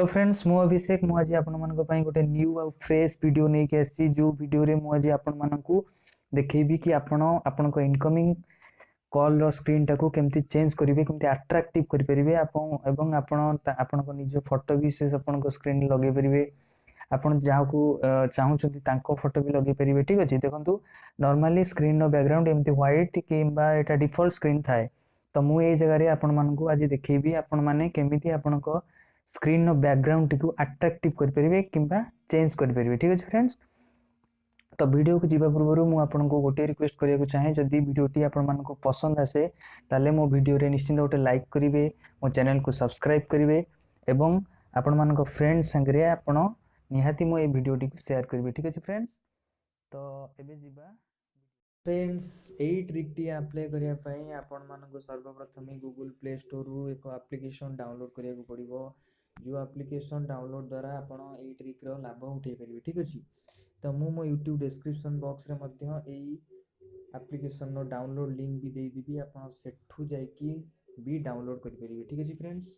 Hello friends मु अभिषेक मु आज आपण मानक पई गोटे न्यू आ फ्रेश वीडियो नै के आसी जो वीडियो रे मु आज आपण मानकू देखैबी कि आपण को इनकमिंग कॉल रो स्क्रीन टाको केमती चेंज करिवे केमती अट्रैक्टिव करि परिबे एवं आपण को निज फोटो भी से आपण को स्क्रीन लगे परिबे आपण जाहा को चाहू छथि तांको फोटो भी लगे परिबे। ठीक अछि देखंतु नॉर्मली स्क्रीन रो बैकग्राउंड एमती व्हाइट किबा एटा डिफॉल्ट स्क्रीन थाए तो मु ए जगह रे आपण मानकू आज देखैबी आपण माने केमिति आपण को स्क्रीन नो बैकग्राउंड टी को अट्रैक्टिव कर परिबे किबा चेंज कर परिबे। ठीक अछि फ्रेंड्स तो वीडियो को जीवा पूर्व मु आपन को गोटे रिक्वेस्ट करिया को चाहे जदी वीडियो टी आपन मन को पसंद आसे ताले मो वीडियो रे निश्चित गोटे लाइक करिवे मो चैनल को सब्सक्राइब करिवे एवं आपन मन को फ्रेंड संगरे आपन निहाती मो ए वीडियो टी को शेयर करिवे। ठीक अछि फ्रेंड्स तो एबे जीवा फ्रेंड्स एई ट्रिक टी अप्लाई करिया पई आपन मन को सर्वप्रथम गूगल प्ले स्टोर रु एक एप्लीकेशन डाउनलोड करिया को पड़िबो जो एप्लीकेशन डाउनलोड द्वारा आपण एई ट्रिक रो लाभ उठै परिबे। ठीक अछि तो मु मो YouTube डिस्क्रिप्शन बॉक्स रे मध्य एई एप्लीकेशन नो डाउनलोड लिंक भी दे दिबी आपण सेठू जाय कि भी डाउनलोड करि परिबे। ठीक अछि फ्रेंड्स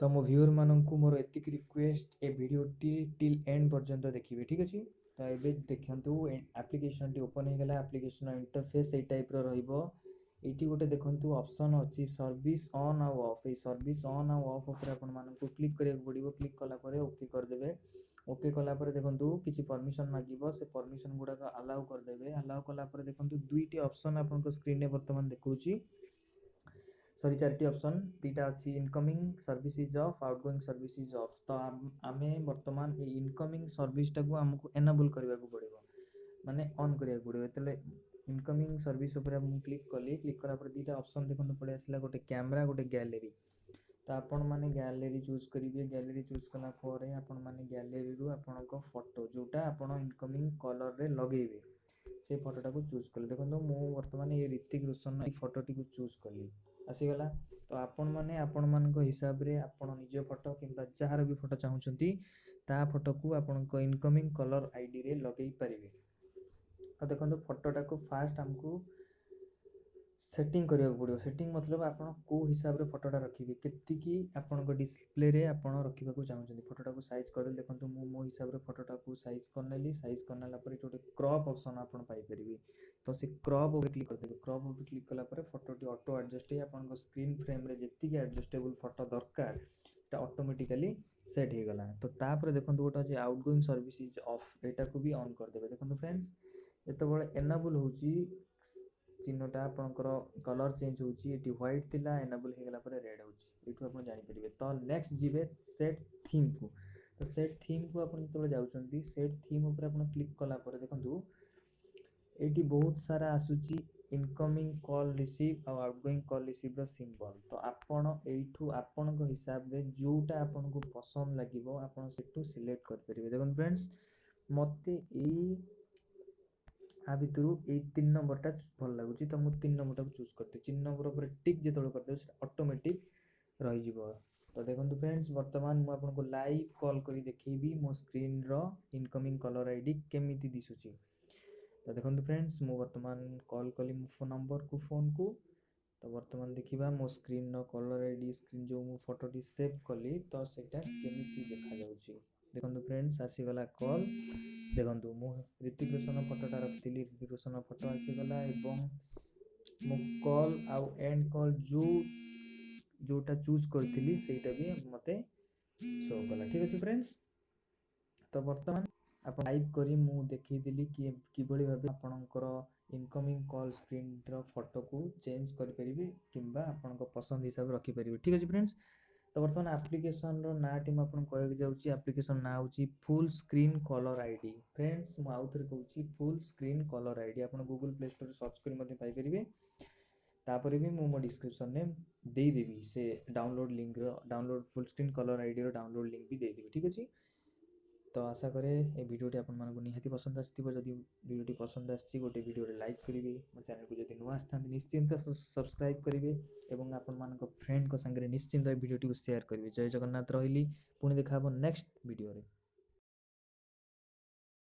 तो मो व्यूअर मानन को मोर एतिक request A video till and पर्यंत देखिबे। ठीक अछि तो एबे देखंतु एप्लीकेशन टी ओपन हे गेला एप्लीकेशन इंटरफेस ए टाइप रो रहइबो एटी गोटे देखंतु ऑप्शन अछि सर्विस ऑन आ ऑफ ए सर्विस ऑन आ ऑफ ऊपर आपण मानन को क्लिक करिया पड़िबो क्लिक कला परे ओके कर देबे ओके कला परे देखंतु किछि परमिशन मागिबो से परमिशन गुडा का अलाउ कर देबे अलाउ कला परे देखंतु दुईटी ऑप्शन आपण को स्क्रीन ने वर्तमान देखौची सॉरी चारटी ऑप्शन तीटा अछि incoming service is of outgoing service is of तो आमे वर्तमान ए इनकमिंग सर्विस टाको हमको एनेबल करबा को पड़िबो माने ऑन करिया को पड़िबो तले इनकमिंग सर्विस ऊपर हम क्लिक कला पर दीटा ऑप्शन देखंतु पड़े आसला गोटे कैमरा गोटे गैलरी तो आपण माने गैलरी चूज करिवे गैलरी चूज कला परे आपण माने गैलरी रु आपण को फोटो जोटा आपण इनकमिंग कलर रे लगेबे से फोटोटा को चूज कले देखंतु मु वर्तमान ये ऋतिक रोशन ए फोटो टी को चूज कली आसी गला तो आपण माने आपण मान को हिसाब रे आपण निज फोटो किबा जहार भी फोटो चाहउचंती ता फोटो को आपण को इनकमिंग कलर आईडी रे लगेई परिबे। तो देखो फोटोटा को फास्ट हमको सेटिंग करिया पड़ो सेटिंग मतलब आपण को हिसाब रे फोटोटा रखिबे केति की आपण को डिस्प्ले रे आपण रखिबा को चाहउचंती फोटोटा को साइज कर देखंतु मो हिसाब रे फोटोटा को साइज करनेला पर गोटे क्रॉप ऑप्शन आपण पाई परिबे तो से क्रॉप ऊपर क्लिक कर देबे क्रॉप ऊपर क्लिक कला पर फोटोटी ऑटो एडजस्ट हे आपण को स्क्रीन फ्रेम रे जेति की एडजस्टेबल फोटो दरकार ता ऑटोमेटिकली सेट हे गला तो तापर देखंतु गोटा जे आउटगोइंग सर्विस इज ऑफ एटा को भी ऑन कर देबे देखंतु फ्रेंड्स एतबळे एनेबल होची चिन्हटा आपनकर कलर चेंज होची एटी व्हाइट थिला एनेबल हे गला पर रेड होची एठू आपण जानि परिबे तो नेक्स्ट जिबे सेट थीम को तो सेट थीम को आपण तळे जाउचंती सेट थीम ऊपर आपण क्लिक कला पर देखंतु एटी बहुत सारा आसुची इनकमिंग कॉल रिसीव और आउटगोइंग कॉल रिसीव रो सिंबल तो आपण एठू आपण को हिसाब रे जोटा आपण को पसंद लागिवो आपण सेटू सिलेक्ट कर परिबे देखन फ्रेंड्स मते ए आ भितरु ए 3 नंबरटा भल लागुची तो मु 3 नंबरटा को चूज करते 3 नंबर ऊपर टिक जेतळे करते से ऑटोमेटिक रहि जिवो तो देखंतु फ्रेंड्स वर्तमान मु आपन को लाइव कॉल करी देखैबी मो स्क्रीन रो इनकमिंग कलर आईडी केमिति दिसुची तो देखंतु फ्रेंड्स मु वर्तमान कॉल कली मो फोन नंबर को तो वर्तमान देखिबा मो स्क्रीन रो कलर आईडी स्क्रीन जो मु फोटोटी सेव कली तो सेटा केमिति देखा जाउची देखंतु फ्रेंड्स आसी गला कॉल देखंतु मु ऋतिक रोशन फोटोटा रखिली ऋतिक रोशन फोटो आसी गला एवं मु कॉल आउ एंड कॉल जोटा चूज करथिली सेटा भी मते शो कला। ठीक अछि फ्रेंड्स तो वर्तमान आपण लाइव करी मु देखि दिली कि किबळी भाबे आपनकर इनकमिंग कॉल स्क्रीन रो फोटो को चेंज करि परिबे किबा आपनको पसंद हिसाब रखि परिबे। ठीक अछि फ्रेंड्स तो वर्तमान एप्लीकेशन रो ना टीम आपण कहै जाउची एप्लीकेशन ना होची full screen colour ID friends मु आउथरे कहूची फुल स्क्रीन कलर आईडी आपण गूगल प्ले स्टोर सर्च करी मध्ये पाई परिबे तापरे भी मु डिस्क्रिप्शन ने दे देबी से डाउनलोड लिंक रो download full screen colour ID रो डाउनलोड लिंक भी दे देबी। ठीक अछि तो आशा करे ए वीडियोटी आपण मानको निहाती पसंद आस्थिबो जदी वीडियोटी पसंद आछि गोटे वीडियो रे लाइक करिवे मो चैनल को जदी नुवा आस्थान निश्चिंत सब्सक्राइब करिवे एवं आपण मानको फ्रेंड को संगे निश्चिंत ए वीडियोटी को शेयर करिवे। जय जगन्नाथ रहिली पुणी देखाबो नेक्स्ट वीडियो रे।